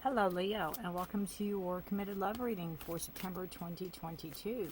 Hello, Leo, and welcome to your committed love reading for September 2022.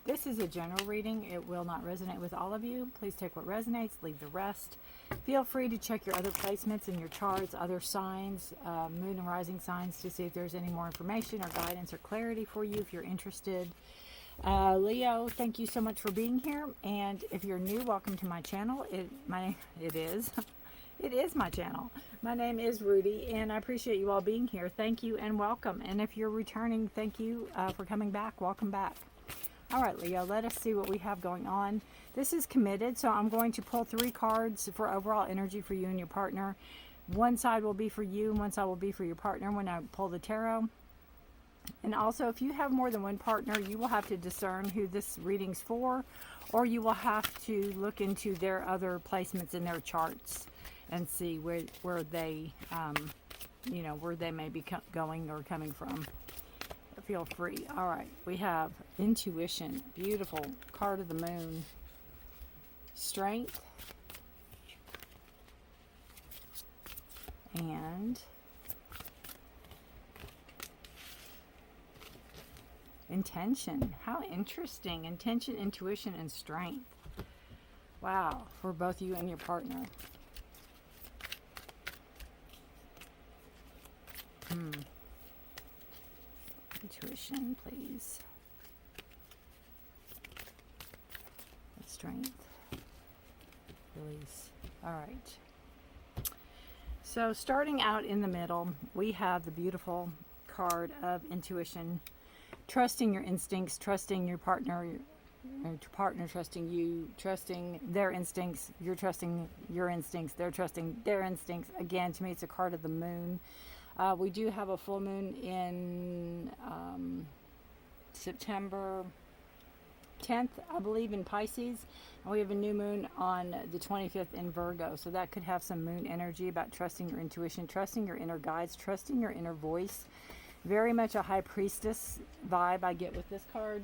This is a general reading. It will not resonate with all of you. Please take what resonates, leave the rest. Feel free to check your other placements in your charts, other signs, moon and rising signs, to see if there's any more information or guidance or clarity for you if you're interested. Leo, thank you so much for being here. And if you're new, welcome to my channel. It is. It is my channel. My name is Rudy, and I appreciate you all being here. Thank you and welcome. And if you're returning, thank you for coming back. Welcome back. All right, Leo, let us see what we have going on. This is committed, so I'm going to pull 3 cards for overall energy for you and your partner. One side will be for you, and one side will be for your partner when I pull the tarot. And also, if you have more than one partner, you will have to discern who this reading's for, or you will have to look into their other placements in their charts and see where they, where they may be going or coming from. Feel free. All right, we have intuition, beautiful card of the moon, strength, and intention. How interesting. Intention, intuition, and strength. Wow, for both you and your partner. Intuition, please. Strength. Release. All right. So starting out in the middle, we have the beautiful card of intuition. Trusting your instincts, trusting your partner trusting you, trusting their instincts, you're trusting your instincts, they're trusting their instincts. Again, to me, it's a card of the moon. We do have a full moon in September 10th, I believe, in Pisces. And we have a new moon on the 25th in Virgo. So that could have some moon energy about trusting your intuition, trusting your inner guides, trusting your inner voice. Very much a high priestess vibe I get with this card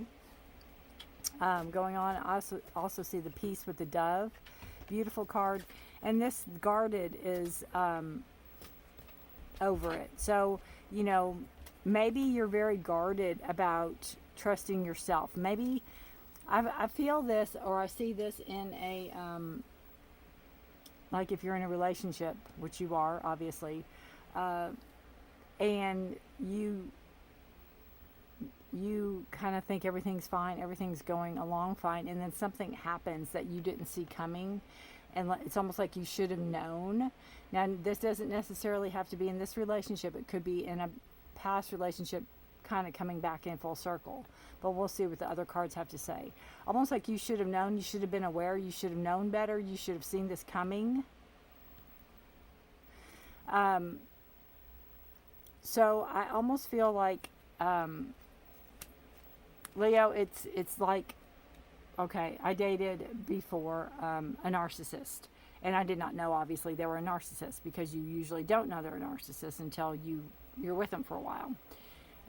going on. I also see the peace with the dove. Beautiful card. And this guarded is over it. So, maybe you're very guarded about trusting yourself. Maybe I feel this, or I see this in a, like if you're in a relationship, which you are, obviously, and you kind of think everything's fine, everything's going along fine, and then something happens that you didn't see coming, and it's almost like you should have known. Now, this doesn't necessarily have to be in this relationship. It could be in a past relationship, kind of coming back in full circle. But we'll see what the other cards have to say. Almost like you should have known, you should have been aware, you should have known better, you should have seen this coming. So I almost feel like, Leo, it's like, okay, I dated before a narcissist. And I did not know, obviously, they were a narcissist, because you usually don't know they're a narcissist until you're with them for a while.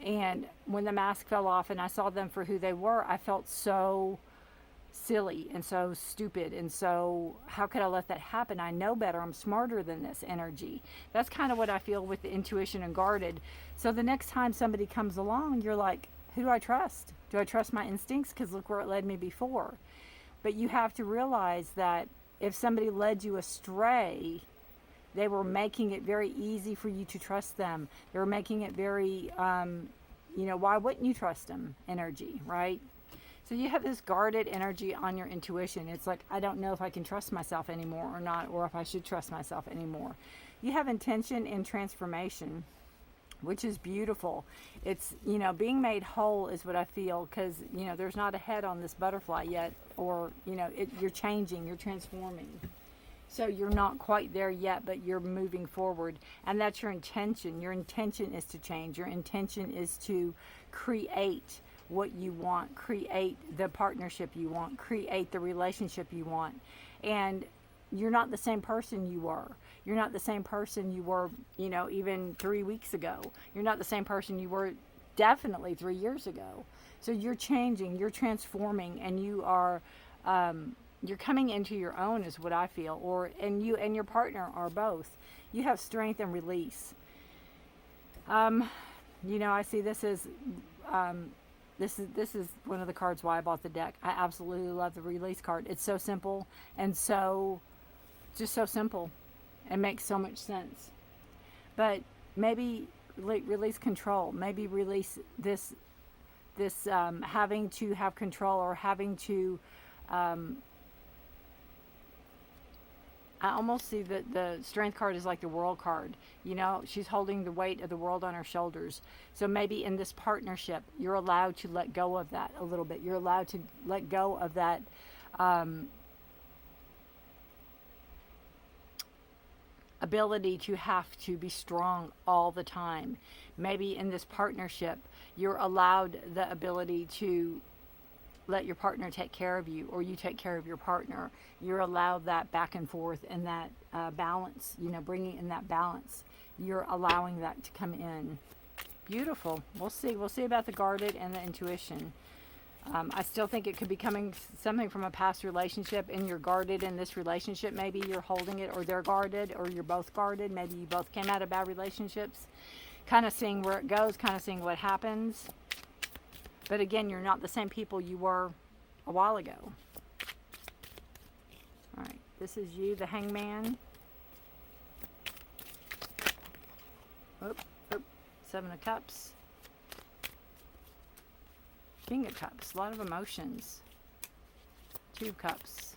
And when the mask fell off and I saw them for who they were, I felt so silly and so stupid. And so how could I let that happen? I know better. I'm smarter than this energy. That's kind of what I feel with the intuition and guarded. So the next time somebody comes along, you're like, who do I trust? Do I trust my instincts? Because look where it led me before. But you have to realize that if somebody led you astray, they were making it very easy for you to trust them. They were making it very, why wouldn't you trust them energy, right? So you have this guarded energy on your intuition. It's like, I don't know if I can trust myself anymore or not, or if I should trust myself anymore. You have intention and transformation, which is beautiful. It's, being made whole is what I feel, because, there's not a head on this butterfly yet, or, you're changing, you're transforming. So you're not quite there yet, but you're moving forward. And that's your intention. Your intention is to change. Your intention is to create what you want, create the partnership you want, create the relationship you want. And you're not the same person you were. You're not the same person you were, even 3 weeks ago. You're not the same person you were definitely 3 years ago. So you're changing, you're transforming, and you are, you're coming into your own, is what I feel. And you and your partner are both. You have strength and release. Um, I see this as this is one of the cards why I bought the deck. I absolutely love the release card. It's so simple and so just so simple. It makes so much sense. But maybe release control. Maybe release this having to have control, or having to. I almost see that the strength card is like the world card. She's holding the weight of the world on her shoulders. So maybe in this partnership, you're allowed to let go of that a little bit. You're allowed to let go of that ability to have to be strong all the time. Maybe in this partnership, you're allowed the ability to let your partner take care of you, or you take care of your partner. You're allowed that back and forth and that balance, bringing in that balance. You're allowing that to come in. Beautiful. We'll see. We'll see about the guarded and the intuition. I still think it could be coming something from a past relationship, and you're guarded in this relationship. Maybe you're holding it, or they're guarded, or you're both guarded. Maybe you both came out of bad relationships. Kind of seeing where it goes, kind of seeing what happens. But again, you're not the same people you were a while ago. All right, this is you, the Hangman. Seven of Cups. King of Cups, a lot of emotions. Two of Cups.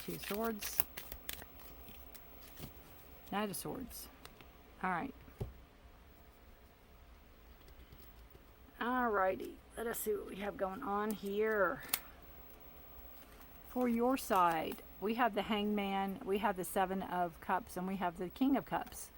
Two Swords. Knight of Swords. All right. Alrighty, let us see what we have going on here. For your side, we have the Hangman, we have the Seven of Cups, and we have the King of Cups.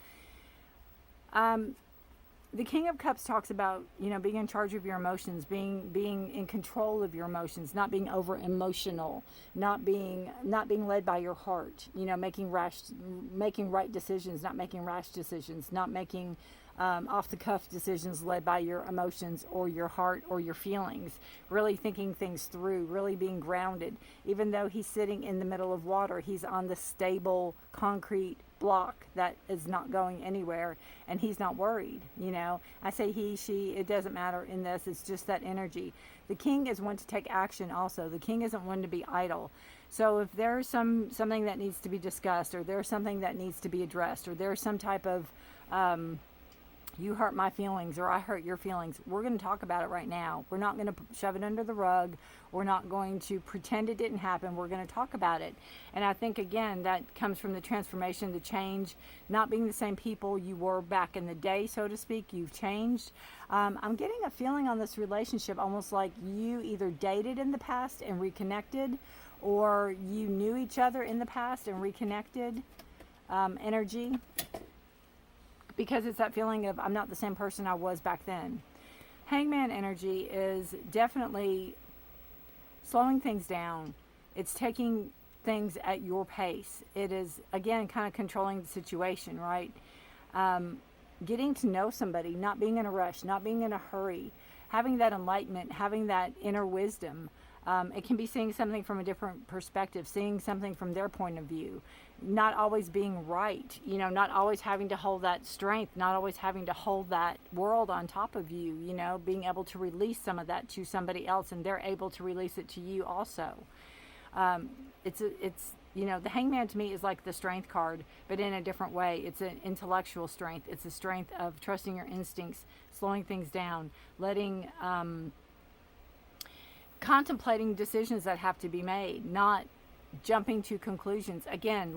The King of Cups talks about, being in charge of your emotions, being in control of your emotions, not being over emotional, not being led by your heart, making right decisions, not making rash decisions, not making off the cuff decisions led by your emotions or your heart or your feelings, really thinking things through, really being grounded. Even though he's sitting in the middle of water, he's on the stable concrete block that is not going anywhere, and he's not worried. I say he, she, it doesn't matter in this. It's just that energy. The king is one to take action also. The king isn't one to be idle. So if there's something that needs to be discussed, or there's something that needs to be addressed, or there's some type of you hurt my feelings, or I hurt your feelings, we're going to talk about it right now. We're not going to shove it under the rug. We're not going to pretend it didn't happen. We're going to talk about it. And I think, again, that comes from the transformation, the change, not being the same people you were back in the day, so to speak. You've changed. I'm getting a feeling on this relationship almost like you either dated in the past and reconnected, or you knew each other in the past and reconnected energy. Because it's that feeling of, I'm not the same person I was back then. Hangman energy is definitely slowing things down. It's taking things at your pace. It is, again, kind of controlling the situation, right? Getting to know somebody, not being in a rush, not being in a hurry, having that enlightenment, having that inner wisdom. It can be seeing something from a different perspective, seeing something from their point of view, not always being right, not always having to hold that strength, not always having to hold that world on top of you, being able to release some of that to somebody else, and they're able to release it to you also. It's the Hangman to me is like the strength card, but in a different way. It's an intellectual strength. It's a strength of trusting your instincts, slowing things down, letting contemplating decisions that have to be made, not jumping to conclusions. Again,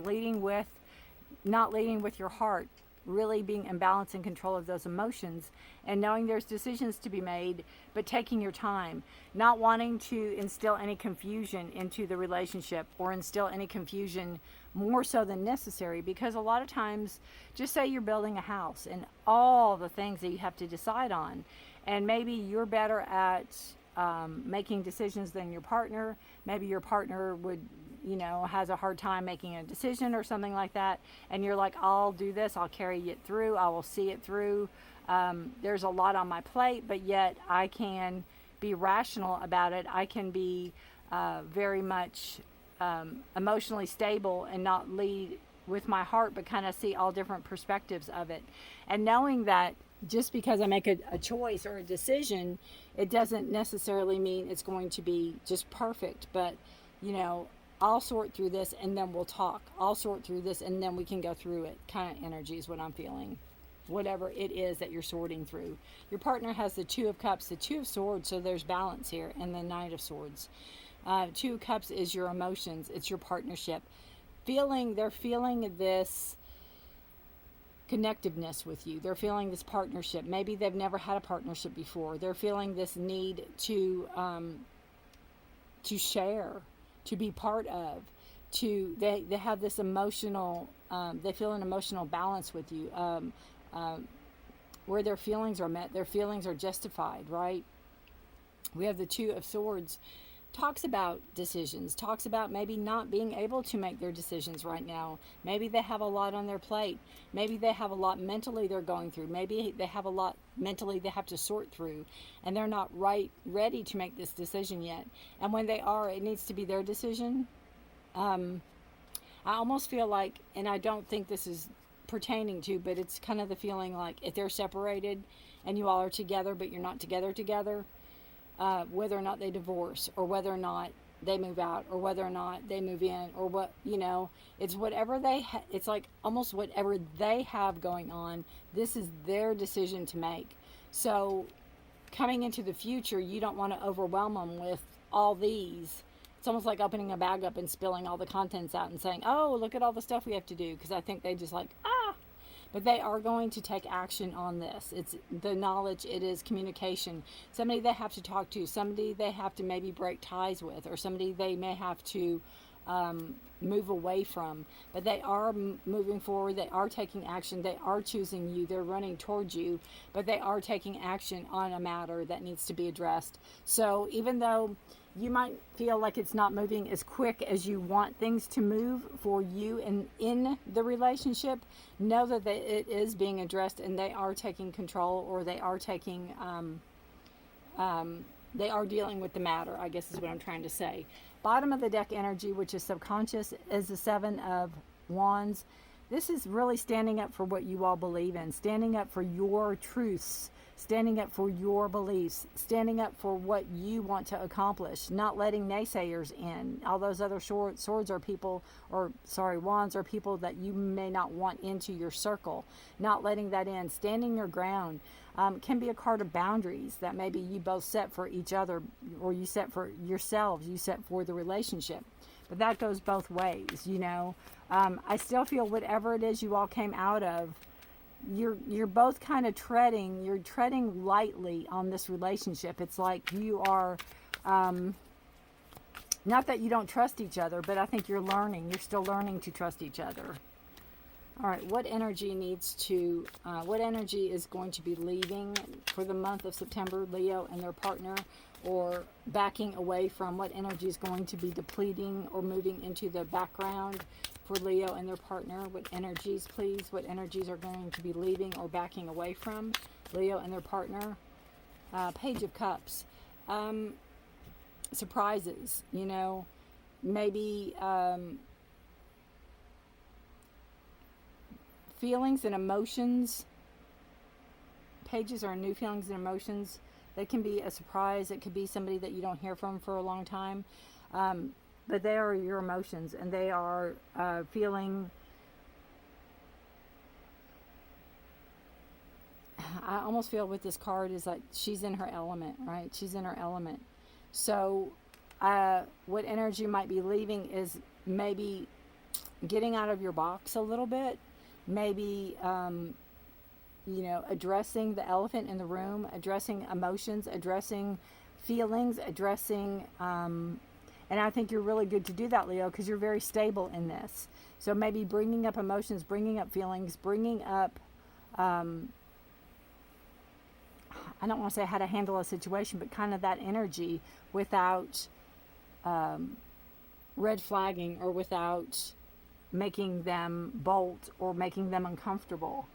not leading with your heart, really being in balance and control of those emotions, and knowing there's decisions to be made, but taking your time, not wanting to instill any confusion into the relationship, or instill any confusion more so than necessary, because a lot of times, just say you're building a house and all the things that you have to decide on, and maybe you're better at making decisions than your partner. Maybe your partner would, has a hard time making a decision or something like that. And you're like, I'll do this. I'll carry it through. I will see it through. There's a lot on my plate, but yet I can be rational about it. I can be very much emotionally stable and not lead with my heart, but kind of see all different perspectives of it. And knowing that just because I make a choice or a decision, it doesn't necessarily mean it's going to be just perfect. But, you know, I'll sort through this and then we'll talk. I'll sort through this and then we can go through it. Kind of energy is what I'm feeling. Whatever it is that you're sorting through. Your partner has the Two of Cups, the Two of Swords, so there's balance here, and the Knight of Swords. Two of Cups is your emotions. It's your partnership. They're feeling this connectiveness with you. They're feeling this partnership. Maybe they've never had a partnership before. They're feeling this need to share, to be part of, they have this emotional, they feel an emotional balance with you, where their feelings are met, their feelings are justified, right? We have the Two of Swords. Talks about decisions, talks about maybe not being able to make their decisions right now. Maybe they have a lot on their plate. Maybe they have a lot mentally they're going through. Maybe they have a lot mentally they have to sort through, and they're not ready to make this decision yet. And when they are, it needs to be their decision. I almost feel like, and I don't think this is pertaining to, but it's kind of the feeling like if they're separated and you all are together, but you're not together, whether or not they divorce, or whether or not they move out, or whether or not they move in, or what, you know, it's whatever it's like almost whatever they have going on, this is their decision to make. So coming into the future, you don't want to overwhelm them with all these. It's almost like opening a bag up and spilling all the contents out and saying, oh, look at all the stuff we have to do, because I think they just like, but they are going to take action on this. It's the knowledge, it is communication. Somebody they have to talk to, somebody they have to maybe break ties with, or somebody they may have to move away from. But they are moving forward, they are taking action, they are choosing you, they're running towards you, but they are taking action on a matter that needs to be addressed. So even though you might feel like it's not moving as quick as you want things to move for you in the relationship, know that it is being addressed, and they are taking control, or they are taking, they are dealing with the matter, I guess is what I'm trying to say. Bottom of the deck energy, which is subconscious, is the Seven of Wands. This is really standing up for what you all believe in, standing up for your truths, standing up for your beliefs, standing up for what you want to accomplish, not letting naysayers in. All those other swords are people, wands are people that you may not want into your circle, not letting that in, standing your ground. Can be a card of boundaries that maybe you both set for each other, or you set for yourselves, you set for the relationship. But that goes both ways, you know. I still feel whatever it is you all came out of, you're both kind of treading lightly on this relationship. It's like you are, not that you don't trust each other, but I think you're still learning to trust each other. All right, what energy is going to be leaving for the month of September, Leo and their partner, or backing away from? What energy is going to be depleting or moving into the background for Leo and their partner? What energies, please? What energies are going to be leaving or backing away from Leo and their partner? Page of Cups. Surprises, you know, maybe feelings and emotions. Pages are new feelings and emotions. That can be a surprise. It could be somebody that you don't hear from for a long time. But they are your emotions, and they are feeling. I almost feel with this card is like she's in her element, right? She's in her element. So what energy might be leaving is maybe getting out of your box a little bit. Maybe, you know, addressing the elephant in the room, addressing emotions, addressing feelings, addressing, and I think you're really good to do that, Leo, because you're very stable in this. So maybe bringing up emotions, bringing up feelings, bringing up, I don't want to say how to handle a situation, but kind of that energy without red flagging, or without making them bolt or making them uncomfortable.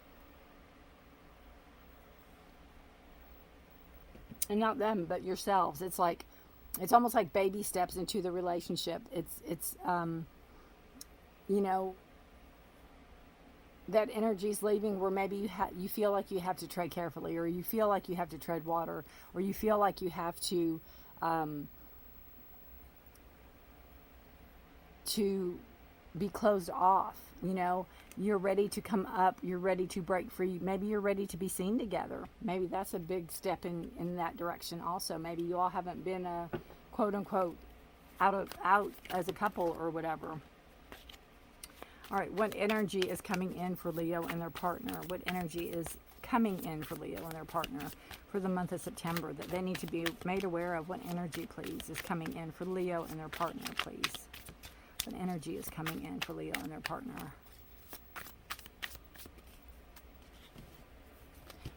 And not them, but yourselves. It's like, it's almost like baby steps into the relationship. It's you know, that energy's leaving where maybe you feel like you have to tread carefully, or you feel like you have to tread water, or you feel like you have um, to be closed off. You know, you're ready to come up, you're ready to break free. Maybe you're ready to be seen together. Maybe that's a big step in that direction also. Maybe you all haven't been quote unquote out as a couple or whatever. All right, what energy is coming in for Leo and their partner? What energy is coming in for Leo and their partner for the month of September that they need to be made aware of? What energy, please, is coming in for Leo and their partner, please? What energy is coming in for Leo and their partner?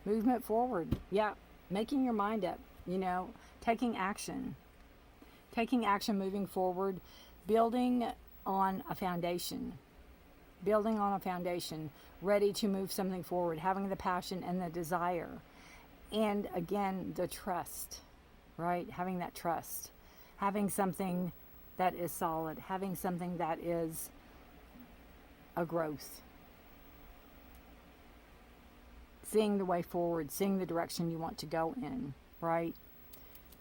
Movement forward. Yeah, making your mind up, you know, taking action. Taking action, moving forward, building on a foundation. Building on a foundation, ready to move something forward, having the passion and the desire. And again, the trust, right? Having that trust. Having something that is solid. Having something that is a growth. Seeing the way forward, seeing the direction you want to go in, right?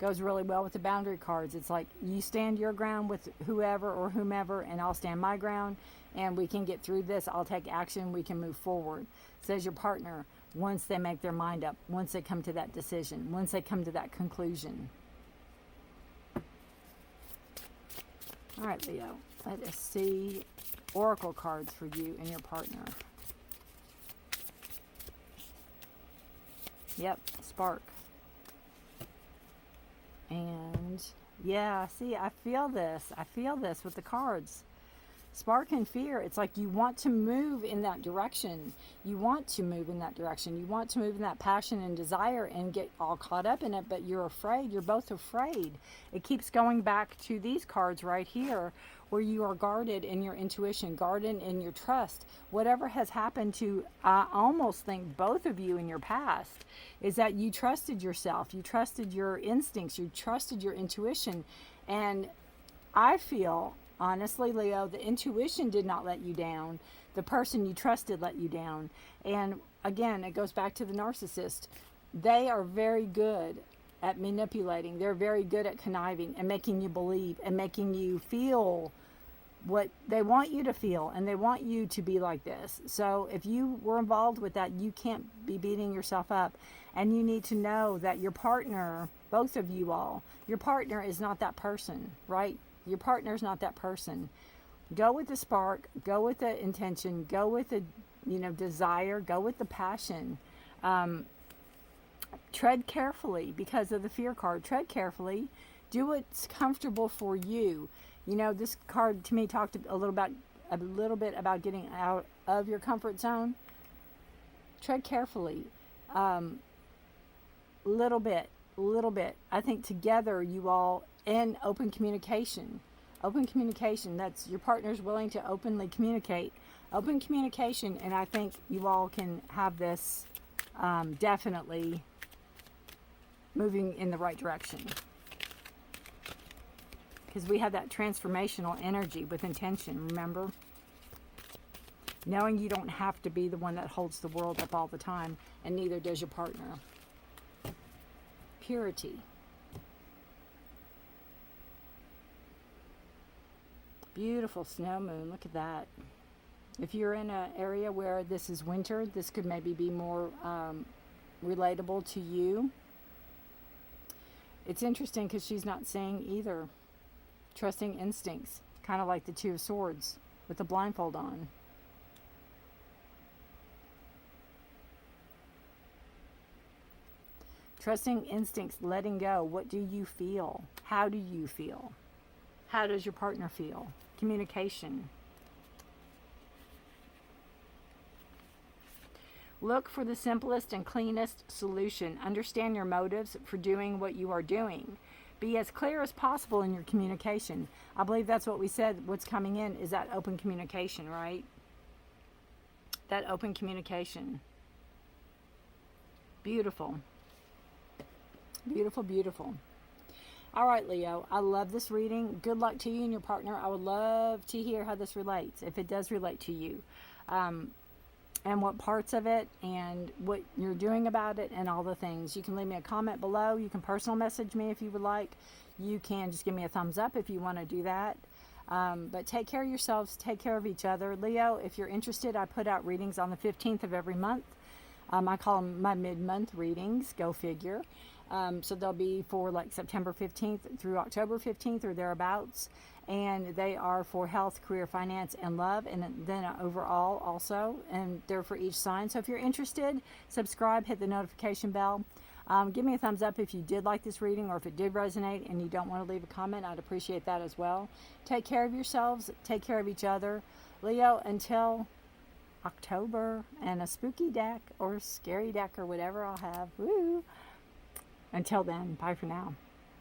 Goes really well with the boundary cards. It's like you stand your ground with whoever or whomever, and I'll stand my ground, and we can get through this. I'll take action. We can move forward. Says your partner, once they make their mind up, once they come to that decision, once they come to that conclusion. All right, Leo, let us see oracle cards for you and your partner. Yep, spark. And yeah, see, I feel this. I feel this with the cards. Spark and fear. It's like you want to move in that direction. You want to move in that direction. You want to move in that passion and desire and get all caught up in it, but you're afraid. You're both afraid. It keeps going back to these cards right here where you are guarded in your intuition, guarded in your trust. Whatever has happened to, I almost think, both of you in your past is that you trusted yourself. You trusted your instincts. You trusted your intuition. And I feel, honestly, Leo, the intuition did not let you down. The person you trusted let you down. And again, it goes back to the narcissist. They are very good at manipulating. They're very good at conniving and making you believe and making you feel what they want you to feel, and they want you to be like this. So if you were involved with that, you can't be beating yourself up. And you need to know that your partner, both of you all, your partner is not that person, right? Your partner is not that person. Go with the spark, go with the intention, go with the, desire, go with the passion. Tread carefully because of the fear card. Tread carefully. Do what's comfortable for you. This card to me talked a little bit about getting out of your comfort zone. Tread carefully. Little bit. I think together you all, and open communication. Open communication. That's your partner's willing to openly communicate. Open communication, and I think you all can have this definitely moving in the right direction. Because we have that transformational energy with intention, remember? Knowing you don't have to be the one that holds the world up all the time, and neither does your partner. Purity. Beautiful snow moon, look at that. If you're in an area where this is winter, this could maybe be more relatable to you. It's interesting because she's not saying either. Trusting instincts, kind of like the Two of Swords with the blindfold on. Trusting instincts, letting go. What do you feel? How do you feel? How does your partner feel? Communication. Look for the simplest and cleanest solution. Understand your motives for doing what you are doing. Be as clear as possible in your communication. I believe that's what we said. What's coming in is that open communication, right? That open communication. Beautiful. Beautiful, beautiful. All right, Leo, I love this reading. Good luck to you and your partner. I would love to hear how this relates, if it does relate to you. and what parts of it and what you're doing about it and all the things. You can leave me a comment below. You can personal message me if you would like. You can just give me a thumbs up if you want to do that. But take care of yourselves. Take care of each other. Leo, if you're interested, I put out readings on the 15th of every month. I call them my mid-month readings. Go figure. So they'll be for like September 15th through October 15th or thereabouts. And they are for health, career, finance, and love, and then overall also. And they're for each sign. So if you're interested, subscribe, hit the notification bell. Give me a thumbs up if you did like this reading or if it did resonate and you don't want to leave a comment. I'd appreciate that as well. Take care of yourselves. Take care of each other. Leo, until October and a spooky deck or scary deck or whatever I'll have. Woo! Until then, bye for now.